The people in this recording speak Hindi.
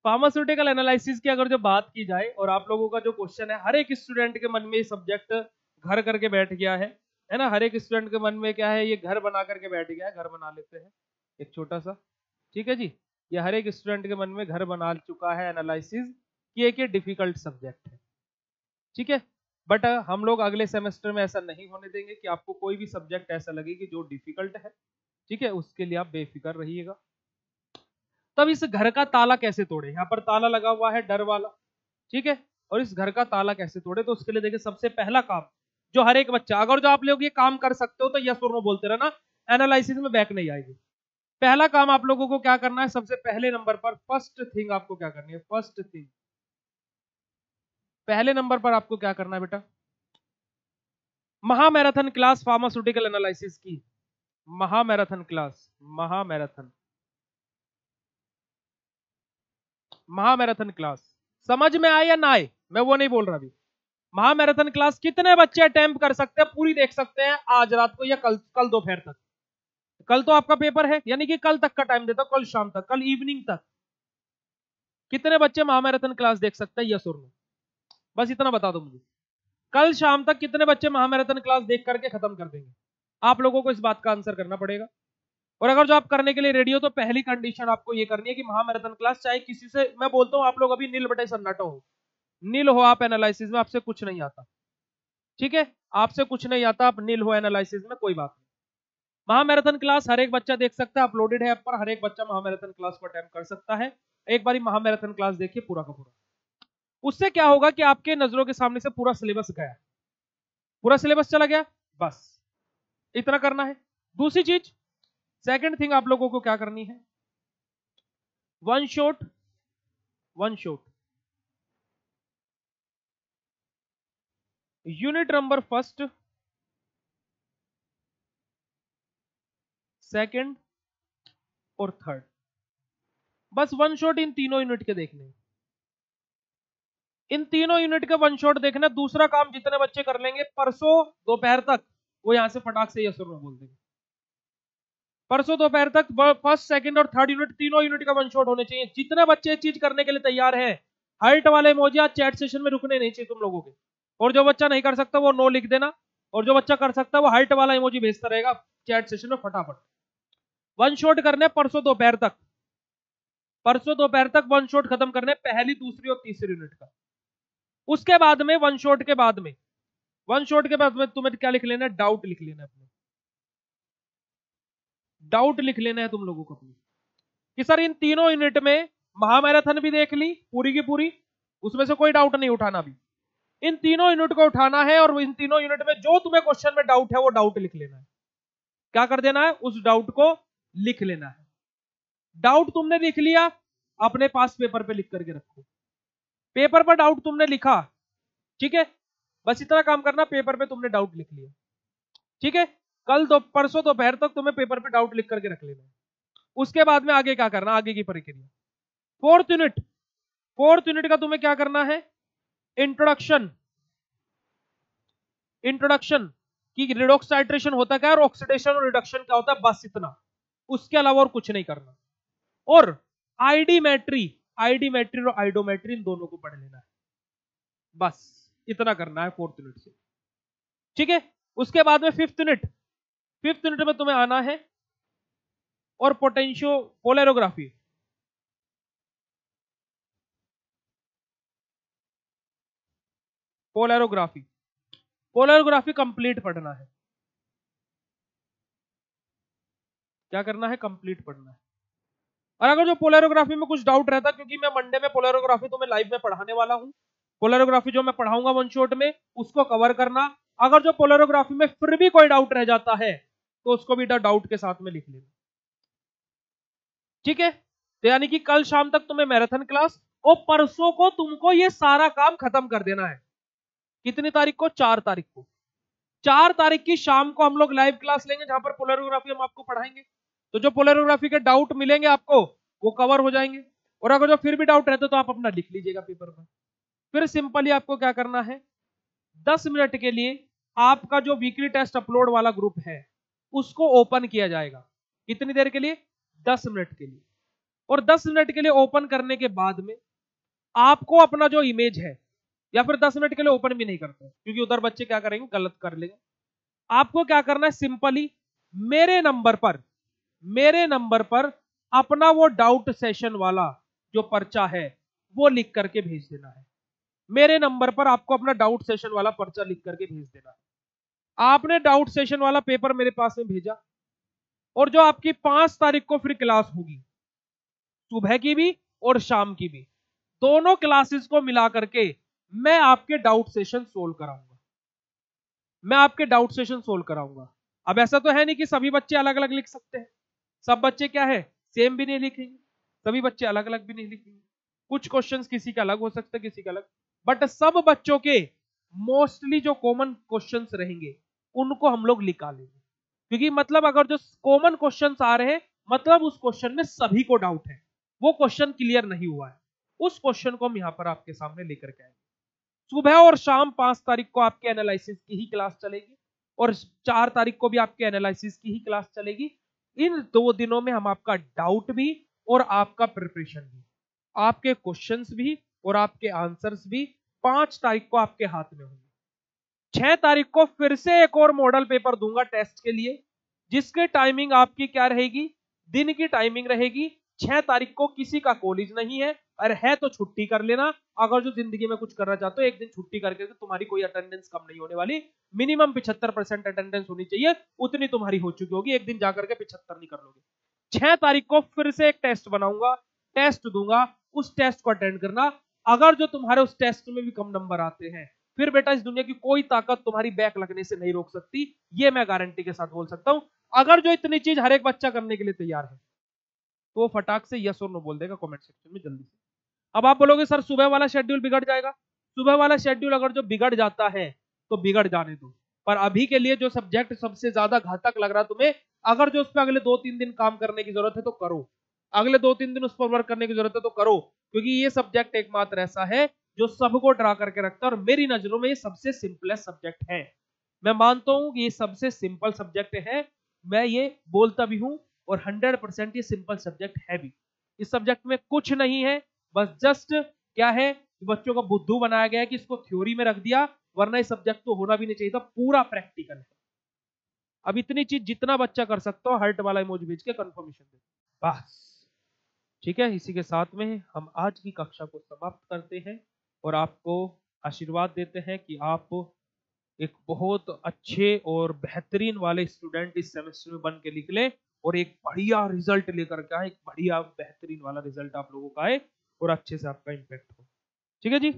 फार्मास्यूटिकल एनालिसिस की अगर जो बात की जाए और आप लोगों का जो क्वेश्चन है, हर एक स्टूडेंट के मन में ये सब्जेक्ट घर करके बैठ गया है ना। हर एक स्टूडेंट के मन में क्या है, ये घर बना करके बैठ गया है। घर बना लेते हैं एक छोटा सा, ठीक है जी। ये हर एक स्टूडेंट के मन में घर बना चुका है एनालिसिस कि एक ये डिफिकल्ट सब्जेक्ट है, ठीक है। बट हम लोग अगले सेमेस्टर में ऐसा नहीं होने देंगे कि आपको कोई भी सब्जेक्ट ऐसा लगे कि जो डिफिकल्ट है, ठीक है। उसके लिए आप बेफिक्र रहिएगा। तब इस घर का ताला कैसे तोड़े, यहाँ पर ताला लगा हुआ है डर वाला, ठीक है। और इस घर का ताला कैसे तोड़े, तो उसके लिए देखिए सबसे पहला काम जो हर एक बच्चा, अगर जो आप लोग ये काम कर सकते हो तो यस और नो बोलते रहना, एनालिसिस में बैक नहीं आएगी। पहला काम आप लोगों को क्या करना है, सबसे पहले नंबर पर फर्स्ट थिंग आपको क्या करनी है, फर्स्ट थिंग पहले नंबर पर आपको क्या करना है बेटा, महामैराथन क्लास फार्मास्यूटिकल एनालिसिस की महामैराथन क्लास, महामैराथन क्लास समझ में आए या ना आए, मैं वो नहीं बोल रहा अभी। महामैराथन क्लास कितने बच्चे अटेम्प्ट कर सकते हैं, पूरी देख सकते हैं आज रात को या कल दोपहर तक। कल तो आपका पेपर है, यानी कि कल तक का टाइम देता हूं, कल शाम तक, कल इवनिंग तक कितने बच्चे महामैराथन क्लास देख सकते हैं, यस और नो, बस इतना बता दो मुझे। कल शाम तक कितने बच्चे महामैराथन क्लास देख करके खत्म कर देंगे, आप लोगों को इस बात का आंसर करना पड़ेगा। और अगर जो आप करने के लिए रेडी हो तो पहली कंडीशन आपको ये करनी है कि महामैराथन क्लास, चाहे किसी से, मैं बोलता हूं आप लोग अभी नील बटे सन्नाटा हो, नील हो आप एनालिसिस में, आपसे कुछ नहीं आता, ठीक है। आपसे कुछ नहीं आता, आप नील हो एनालिसिस में, कोई बात नहीं। महामैराथन क्लास हर एक बच्चा देख सकता है, अपलोडेड है ऐप पर, हर एक बच्चा महामैराथन क्लास को अटेम्प्ट कर सकता है। एक बार महामैराथन क्लास देखिए पूरा का पूरा, उससे क्या होगा कि आपके नजरों के सामने से पूरा सिलेबस गया, पूरा सिलेबस चला गया, बस इतना करना है। दूसरी चीज, सेकंड थिंग आप लोगों को क्या करनी है, one shot unit number first, second और थर्ड, बस वन शॉट इन तीनों यूनिट के देखने, इन तीनों यूनिट का वन शॉट देखना। दूसरा काम जितने बच्चे कर लेंगे परसों दोपहर तक, वो यहां से फटाक से यस और नो बोल देंगे। परसों दोपहर तक फर्स्ट सेकंड और थर्ड यूनिट, तीनों यूनिट का वन शॉट होने चाहिए। जितने बच्चे चीज करने के लिए तैयार हैं, हाइट वाले इमोजी आज चैट सेशन में रुकने नहीं चाहिए तुम लोगों के। और जो बच्चा नहीं कर सकता वो नो लिख देना, और जो बच्चा कर सकता है वो हाइट वाला इमोजी भेजता रहेगा चैट सेशन में फटाफट। वन शॉट करने परसों दोपहर तक, परसों दोपहर तक वन शॉट खत्म करने, पहली दूसरी और तीसरी यूनिट का। उसके बाद में वन शॉट के बाद में, वन शॉट के बाद में तुम्हें क्या लिख लेना है, डाउट लिख लेना है अपने, डाउट लिख लेना है तुम लोगों को अपनी, कि सर इन तीनों यूनिट में महामैराथन भी देख ली पूरी की पूरी, उसमें से कोई डाउट नहीं उठाना भी, इन तीनों यूनिट को उठाना है, और इन तीनों यूनिट में जो तुम्हें क्वेश्चन में डाउट है वो डाउट लिख लेना है। क्या कर देना है, उस डाउट को लिख लेना है। डाउट तुमने लिख लिया, अपने पास पेपर पे लिख करके रखो, पेपर पर डाउट तुमने लिखा, ठीक है। बस इतना काम करना, पेपर पे तुमने डाउट लिख लिया, ठीक है। कल परसों दोपहर तक तुम्हें पेपर पे डाउट लिख करके रख लेना है। उसके बाद में आगे क्या करना, आगे की प्रक्रिया, फोर्थ यूनिट का तुम्हें क्या करना है, इंट्रोडक्शन कि रिडॉक्स टाइट्रेशन होता क्या है, और ऑक्सीडेशन और रिडक्शन क्या होता है, बस इतना, उसके अलावा और कुछ नहीं करना। और आईडीमेट्री और आइडोमेट्री, इन दोनों को पढ़ लेना है, बस इतना करना है फोर्थ यूनिट से, ठीक है। उसके बाद में फिफ्थ यूनिट में तुम्हें आना है और पोटेंशियो पोलैरोग्राफी कंप्लीट पढ़ना है। क्या करना है, कंप्लीट पढ़ना है। और अगर जो पोलैरोग्राफी में कुछ डाउट रहता, क्योंकि मैं मंडे में पोलैरोग्राफी तुम्हें लाइव में पढ़ाने वाला हूं, पोलैरोग्राफी जो मैं पढ़ाऊंगा वन शॉट में, उसको कवर करना। अगर जो पोलैरोग्राफी में फिर भी कोई डाउट रह जाता है तो उसको भी डाउट के साथ में लिख लेना, ठीक है। तो यानी कि कल शाम तक तुम्हें मैराथन क्लास, और परसों को तुमको ये सारा काम खत्म कर देना है। कितनी तारीख को, 4 तारीख को, 4 तारीख की शाम को हम लोग लाइव क्लास लेंगे, जहां पर पोलैरोग्राफी हम आपको पढ़ाएंगे। तो जो पोलैरोग्राफी के डाउट मिलेंगे आपको वो कवर हो जाएंगे, और अगर जो फिर भी डाउट रहते तो आप अपना लिख लीजिएगा पेपर पर। फिर सिंपली आपको क्या करना है, 10 मिनट के लिए आपका जो वीकली टेस्ट अपलोड वाला ग्रुप है उसको ओपन किया जाएगा। कितनी देर के लिए, 10 मिनट के लिए। और 10 मिनट के लिए ओपन करने के बाद में आपको अपना जो इमेज है, या फिर 10 मिनट के लिए ओपन भी नहीं करते क्योंकि उधर बच्चे क्या करेंगे, गलत कर लेंगे। आपको क्या करना है, सिंपली मेरे नंबर पर अपना वो डाउट सेशन वाला जो पर्चा है वो लिख करके भेज देना है। मेरे नंबर पर आपको अपना डाउट सेशन वाला पर्चा लिख करके भेज देना है। आपने डाउट सेशन वाला पेपर मेरे पास में भेजा, और जो आपकी 5 तारीख को फिर क्लास होगी, सुबह की भी और शाम की भी, दोनों क्लासेस को मिला करके मैं आपके डाउट सेशन सोल्व कराऊंगा। अब ऐसा तो है नहीं कि सभी बच्चे अलग अलग लिख सकते हैं। सब बच्चे क्या है, सेम भी नहीं लिखेंगे, सभी बच्चे अलग अलग भी नहीं लिखेंगे। कुछ क्वेश्चंस किसी का अलग हो सकता है, किसी का अलग, बट सब बच्चों के मोस्टली जो कॉमन क्वेश्चंस रहेंगे उनको हम लोग निकालेंगे। क्योंकि मतलब अगर जो कॉमन क्वेश्चंस आ रहे हैं, मतलब उस क्वेश्चन में सभी को डाउट है, वो क्वेश्चन क्लियर नहीं हुआ है, उस क्वेश्चन को हम यहां पर आपके सामने लेकर के आएंगे। सुबह और शाम 5 तारीख को आपके एनालिसिस की ही क्लास चलेगी, और 4 तारीख को भी आपके एनालिसिस की ही क्लास चलेगी। इन 2 दिनों में हम आपका डाउट भी और आपका प्रिपरेशन भी, आपके क्वेश्चंस भी और आपके आंसर्स भी 5 तारीख को आपके हाथ में होंगे। 6 तारीख को फिर से एक और मॉडल पेपर दूंगा टेस्ट के लिए, जिसके टाइमिंग आपकी क्या रहेगी, दिन की टाइमिंग रहेगी। 6 तारीख को किसी का कॉलेज नहीं है, अरे है तो छुट्टी कर लेना। अगर जो जिंदगी में कुछ करना चाहते हो, एक दिन छुट्टी करके तो तुम्हारी कोई अटेंडेंस कम नहीं होने वाली। मिनिमम 75% अटेंडेंस होनी चाहिए, उतनी तुम्हारी हो चुकी होगी, एक दिन जाकर के 75 नहीं कर लोगे। 6 तारीख को फिर से एक टेस्ट बनाऊंगा, टेस्ट दूंगा, उस टेस्ट को अटेंड करना। अगर जो तुम्हारे उस टेस्ट में भी कम नंबर आते हैं, फिर बेटा इस दुनिया की कोई ताकत तुम्हारी बैक लगने से नहीं रोक सकती, ये मैं गारंटी के साथ बोल सकता हूं। अगर जो इतनी चीज हर एक बच्चा करने के लिए तैयार है, तो वो फटाक से यस और नो बोल देगा कमेंट सेक्शन में जल्दी से। अब आप बोलोगे सर सुबह वाला शेड्यूल बिगड़ जाएगा। सुबह वाला शेड्यूल अगर जो बिगड़ जाता है तो बिगड़ जाने दो, पर अभी के लिए जो सब्जेक्ट सबसे ज्यादा घातक लग रहा तुम्हें, अगर जो उस पर अगले 2-3 दिन काम करने की जरूरत है तो करो, अगले 2-3 दिन उस पर वर्क करने की जरूरत है तो करो, क्योंकि ये सब्जेक्ट एकमात्र ऐसा है जो सबको डरा करके रखता है, और मेरी नजरों में ये सबसे सिंपलेस्ट सब्जेक्ट है। मैं मानता हूं कि ये सबसे सिंपल सब्जेक्ट है, मैं ये बोलता भी हूं, और 100% ये सिंपल सब्जेक्ट है भी। इस सब्जेक्ट में कुछ नहीं है, बस जस्ट क्या है, बच्चों का बुद्धू बनाया गया है कि इसको थ्योरी में रख दिया, वरना इस सब्जेक्ट तो होना भी नहीं चाहिए था, पूरा प्रैक्टिकल है। अब इतनी चीज जितना बच्चा कर सकता हो, हार्ट वाला इमोजी भेज के कंफर्मेशन दे, बस ठीक है। इसी के साथ में हम आज की कक्षा को समाप्त करते हैं, और आपको आशीर्वाद देते हैं कि आप एक बहुत अच्छे और बेहतरीन वाले स्टूडेंट इस सेमेस्टर में बन के निकले, और एक बढ़िया रिजल्ट लेकर के आए, एक बढ़िया बेहतरीन वाला रिजल्ट आप लोगों का आए, और अच्छे से आपका इम्पैक्ट हो। ठीक है जी।